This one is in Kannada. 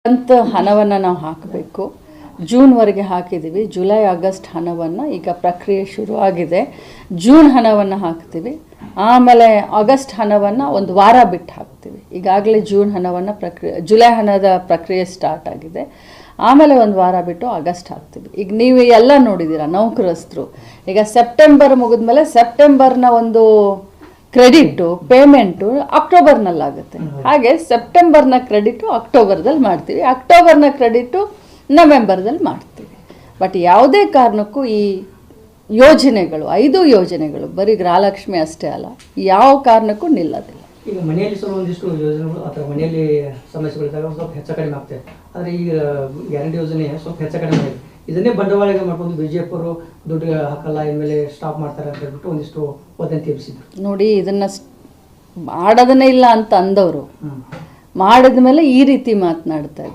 ಅಂತ ಹಣವನ್ನು ನಾವು ಹಾಕಬೇಕು. ಜೂನ್ವರೆಗೆ ಹಾಕಿದ್ದೀವಿ. ಜುಲೈ ಆಗಸ್ಟ್ ಹಣವನ್ನು ಈಗ ಪ್ರಕ್ರಿಯೆ ಶುರುವಾಗಿದೆ. ಜೂನ್ ಹಣವನ್ನು ಹಾಕ್ತೀವಿ. ಆಮೇಲೆ ಆಗಸ್ಟ್ ಹಣವನ್ನು ಒಂದು ವಾರ ಬಿಟ್ಟು ಹಾಕ್ತೀವಿ. ಈಗಾಗಲೇ ಜೂನ್ ಹಣವನ್ನು ಜುಲೈ ಹಣದ ಪ್ರಕ್ರಿಯೆ ಸ್ಟಾರ್ಟ್ ಆಗಿದೆ. ಆಮೇಲೆ ಒಂದು ವಾರ ಬಿಟ್ಟು ಆಗಸ್ಟ್ ಹಾಕ್ತೀವಿ. ಈಗ ನೀವು ಎಲ್ಲ ನೋಡಿದ್ದೀರಾ, ನೌಕರಸ್ಥರು ಈಗ ಸೆಪ್ಟೆಂಬರ್ ಮುಗಿದ್ಮೇಲೆ ಸೆಪ್ಟೆಂಬರ್ನ ಒಂದು ಕ್ರೆಡಿಟು ಪೇಮೆಂಟು ಅಕ್ಟೋಬರ್ನಲ್ಲಾಗುತ್ತೆ. ಹಾಗೆ ಸೆಪ್ಟೆಂಬರ್ನ ಕ್ರೆಡಿಟು ಅಕ್ಟೋಬರ್ದಲ್ಲಿ ಮಾಡ್ತೀವಿ, ಅಕ್ಟೋಬರ್ನ ಕ್ರೆಡಿಟು ನವೆಂಬರ್ದಲ್ಲಿ ಮಾಡ್ತೀವಿ. ಬಟ್ ಯಾವುದೇ ಕಾರಣಕ್ಕೂ ಈ ಯೋಜನೆಗಳು 5 ಯೋಜನೆಗಳು ಬರೀ ಗೃಹಲಕ್ಷ್ಮಿ ಅಷ್ಟೇ ಅಲ್ಲ, ಯಾವ ಕಾರಣಕ್ಕೂ ನಿಲ್ಲೋದಿಲ್ಲ. ಈಗ ಮನೆಯಲ್ಲಿ ಸ್ವಲ್ಪ ಒಂದಿಷ್ಟು ಯೋಜನೆಗಳು ಅಥವಾ ಮನೆಯಲ್ಲಿ ಸಮಸ್ಯೆಗಳಿದ್ದಾಗ ಸ್ವಲ್ಪ ಹೆಚ್ಚು ಕಡಿಮೆ ಆಗ್ತದೆ. ಆದರೆ ಈಗ ಗ್ಯಾರಂಟಿ ಯೋಜನೆ ಸ್ವಲ್ಪ ಹೆಚ್ಚು ಕಡಿಮೆ ಆಗಿದೆ. ಇದನ್ನೇ ಬಂಡವಾಳ ಮಾಡ್ಕೊಂಡು ಬಿಜೆಪಿಯವರು ದುಡ್ಡು ಹಾಕಲ್ಲ, ಇನ್ಮೇಲೆ ಸ್ಟಾಪ್ ಮಾಡ್ತಾರೆ ಅಂತ ಹೇಳ್ಬಿಟ್ಟು ಒಂದಿಷ್ಟು ವದಂತಿ ಎಬ್ಬಿಸಿದ್ರು. ನೋಡಿ, ಇದನ್ನು ಮಾಡೋದನ್ನೇ ಇಲ್ಲ ಅಂತ ಅಂದವರು ಮಾಡಿದ ಮೇಲೆ ಈ ರೀತಿ ಮಾತನಾಡ್ತಾರೆ.